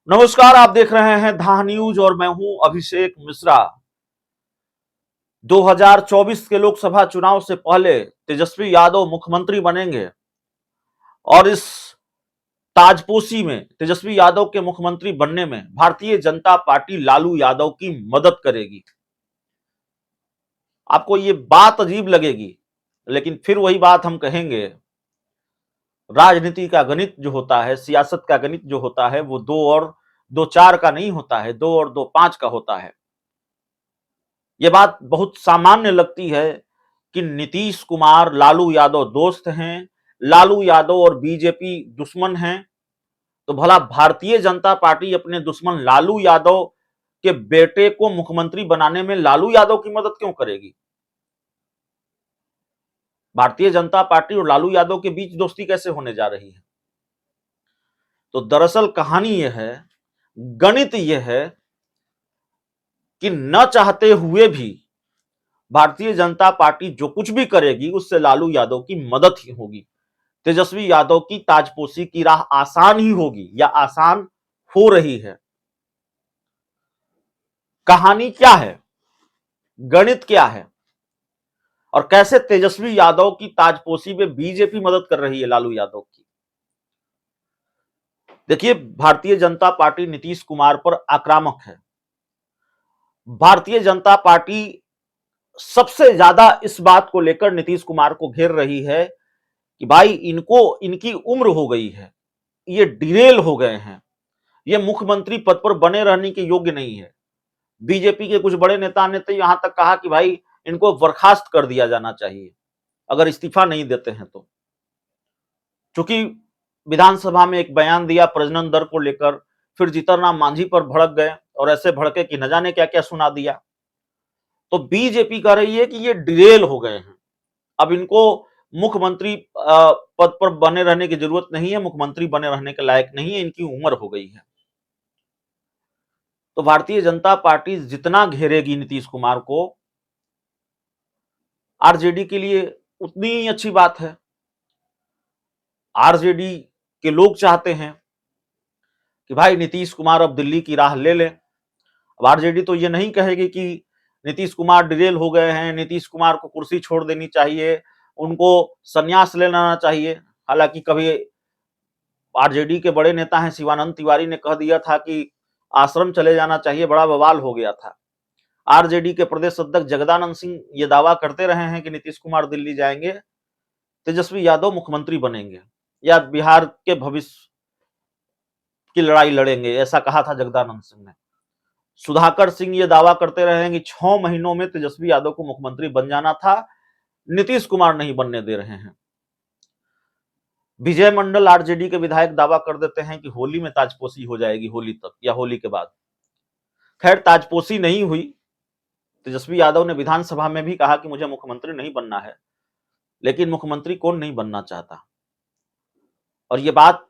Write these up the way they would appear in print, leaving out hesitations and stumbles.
नमस्कार, आप देख रहे हैं धा न्यूज और मैं हूं अभिषेक मिश्रा। 2024 के लोकसभा चुनाव से पहले तेजस्वी यादव मुख्यमंत्री बनेंगे और इस ताजपोशी में तेजस्वी यादव के मुख्यमंत्री बनने में भारतीय जनता पार्टी लालू यादव की मदद करेगी। आपको ये बात अजीब लगेगी, लेकिन फिर वही बात हम कहेंगे। राजनीति का गणित जो होता है, सियासत का गणित जो होता है, वो 2 और 2 4 का नहीं होता है, 2 और 2 5 का होता है। ये बात बहुत सामान्य लगती है कि नीतीश कुमार लालू यादव दोस्त हैं, लालू यादव और बीजेपी दुश्मन हैं। तो भला भारतीय जनता पार्टी अपने दुश्मन लालू यादव के बेटे को मुख्यमंत्री बनाने में लालू यादव की मदद क्यों करेगी? भारतीय जनता पार्टी और लालू यादव के बीच दोस्ती कैसे होने जा रही है? तो दरअसल कहानी यह है, गणित यह है कि न चाहते हुए भी भारतीय जनता पार्टी जो कुछ भी करेगी उससे लालू यादव की मदद ही होगी। तेजस्वी यादव की ताजपोशी की राह आसान ही होगी या आसान हो रही है। कहानी क्या है, गणित क्या है और कैसे तेजस्वी यादव की ताजपोशी में बीजेपी मदद कर रही है लालू यादव की? देखिए, भारतीय जनता पार्टी नीतीश कुमार पर आक्रामक है। भारतीय जनता पार्टी सबसे ज्यादा इस बात को लेकर नीतीश कुमार को घेर रही है कि भाई इनको इनकी उम्र हो गई है, ये डिरेल हो गए हैं, ये मुख्यमंत्री पद पर बने रहने के योग्य नहीं है। बीजेपी के कुछ बड़े नेता ने तो यहां तक कहा कि भाई इनको बर्खास्त कर दिया जाना चाहिए अगर इस्तीफा नहीं देते हैं तो। चूंकि विधानसभा में एक बयान दिया प्रजनन दर को लेकर, फिर जीतनराम मांझी पर भड़क गए और ऐसे भड़के कि न जाने क्या क्या सुना दिया। तो बीजेपी कह रही है कि ये डिरेल हो गए हैं, अब इनको मुख्यमंत्री पद पर बने रहने की जरूरत नहीं है, मुख्यमंत्री बने रहने के लायक नहीं है, इनकी उम्र हो गई है। तो भारतीय जनता पार्टी जितना घेरेगी नीतीश कुमार को, आरजेडी के लिए उतनी ही अच्छी बात है। आरजेडी के लोग चाहते हैं कि भाई नीतीश कुमार अब दिल्ली की राह ले लें। अब आरजेडी तो ये नहीं कहेगी कि नीतीश कुमार डिरेल हो गए हैं, नीतीश कुमार को कुर्सी छोड़ देनी चाहिए, उनको संन्यास ले लेना चाहिए। हालांकि कभी आरजेडी के बड़े नेता हैं शिवानंद तिवारी ने कह दिया था कि आश्रम चले जाना चाहिए, बड़ा बवाल हो गया था। आरजेडी के प्रदेश अध्यक्ष जगदानंद सिंह ये दावा करते रहे हैं कि नीतीश कुमार दिल्ली जाएंगे, तेजस्वी यादव मुख्यमंत्री बनेंगे या बिहार के भविष्य की लड़ाई लड़ेंगे, ऐसा कहा था जगदानंद सिंह ने। सुधाकर सिंह ये दावा करते रहे हैं कि 6 महीनों में तेजस्वी यादव को मुख्यमंत्री बन जाना था, नीतीश कुमार नहीं बनने दे रहे हैं। विजय मंडल आरजेडी के विधायक दावा कर देते हैं कि होली में ताजपोशी हो जाएगी, होली तक या होली के बाद। खैर, ताजपोशी नहीं हुई। तेजस्वी यादव ने विधानसभा में भी कहा कि मुझे मुख्यमंत्री नहीं बनना है, लेकिन मुख्यमंत्री कौन नहीं बनना चाहता? और ये बात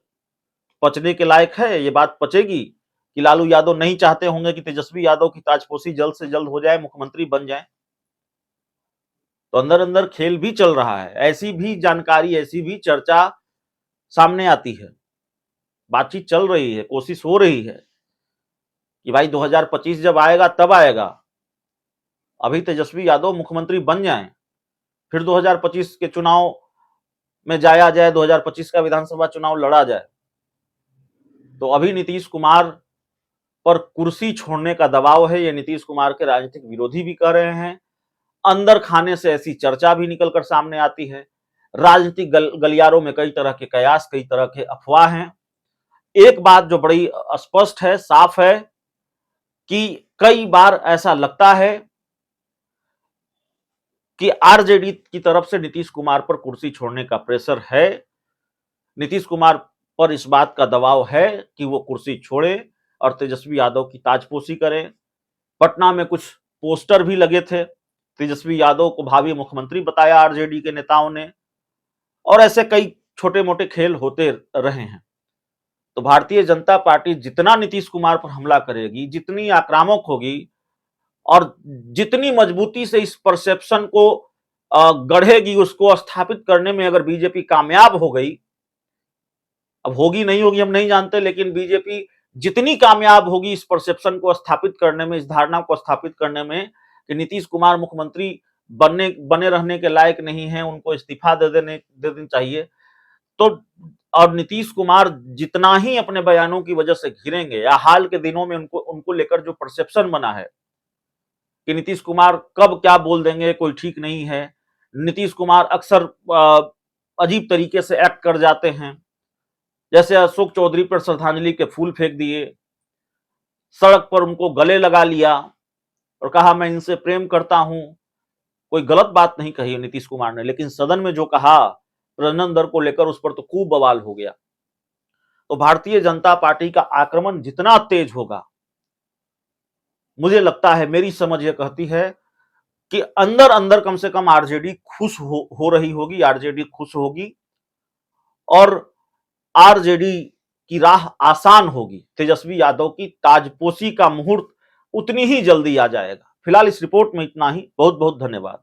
पचने के लायक है, ये बात पचेगी कि लालू यादव नहीं चाहते होंगे कि तेजस्वी यादव की ताजपोशी जल्द से जल्द हो जाए, मुख्यमंत्री बन जाए। तो अंदर अंदर खेल भी चल रहा है, ऐसी भी जानकारी, ऐसी भी चर्चा सामने आती है, बातचीत चल रही है, कोशिश हो रही है कि भाई 2025 जब आएगा तब आएगा, अभी तेजस्वी यादव मुख्यमंत्री बन जाएं, फिर 2025 के चुनाव में जाया जाए, 2025 का विधानसभा चुनाव लड़ा जाए। तो अभी नीतीश कुमार पर कुर्सी छोड़ने का दबाव है, ये नीतीश कुमार के राजनीतिक विरोधी भी कह रहे हैं। अंदर खाने से ऐसी चर्चा भी निकलकर सामने आती है। राजनीतिक गलियारों में कई तरह के कयास, कई तरह के अफवाह हैं। एक बात जो बड़ी स्पष्ट है, साफ है कि कई बार ऐसा लगता है कि आरजेडी की तरफ से नीतीश कुमार पर कुर्सी छोड़ने का प्रेशर है। नीतीश कुमार पर इस बात का दबाव है कि वो कुर्सी छोड़े और तेजस्वी यादव की ताजपोशी करें। पटना में कुछ पोस्टर भी लगे थे, तेजस्वी यादव को भावी मुख्यमंत्री बताया आरजेडी के नेताओं ने, और ऐसे कई छोटे मोटे खेल होते रहे हैं। तो भारतीय जनता पार्टी जितना नीतीश कुमार पर हमला करेगी, जितनी आक्रामक होगी और जितनी मजबूती से इस परसेप्शन को गढ़ेगी, उसको स्थापित करने में अगर बीजेपी कामयाब हो गई, अब होगी नहीं होगी हम नहीं जानते, लेकिन बीजेपी जितनी कामयाब होगी इस परसेप्शन को स्थापित करने में, इस धारणा को स्थापित करने में कि नीतीश कुमार मुख्यमंत्री बने रहने के लायक नहीं है, उनको इस्तीफा दे देनी चाहिए, तो और नीतीश कुमार जितना ही अपने बयानों की वजह से घिरेंगे, या हाल के दिनों में उनको लेकर जो परसेप्शन बना है कि नीतीश कुमार कब क्या बोल देंगे कोई ठीक नहीं है, नीतीश कुमार अक्सर अजीब तरीके से एक्ट कर जाते हैं, जैसे अशोक चौधरी पर श्रद्धांजलि के फूल फेंक दिए, सड़क पर उनको गले लगा लिया और कहा मैं इनसे प्रेम करता हूं। कोई गलत बात नहीं कही नीतीश कुमार ने, लेकिन सदन में जो कहा प्रजनन दर को लेकर, उस पर तो खूब बवाल हो गया। तो भारतीय जनता पार्टी का आक्रमण जितना तेज होगा, मुझे लगता है, मेरी समझ यह कहती है कि अंदर अंदर कम से कम आरजेडी खुश हो रही होगी, आरजेडी खुश होगी और आरजेडी की राह आसान होगी। तेजस्वी यादव की ताजपोशी का मुहूर्त उतनी ही जल्दी आ जाएगा। फिलहाल इस रिपोर्ट में इतना ही। बहुत बहुत धन्यवाद।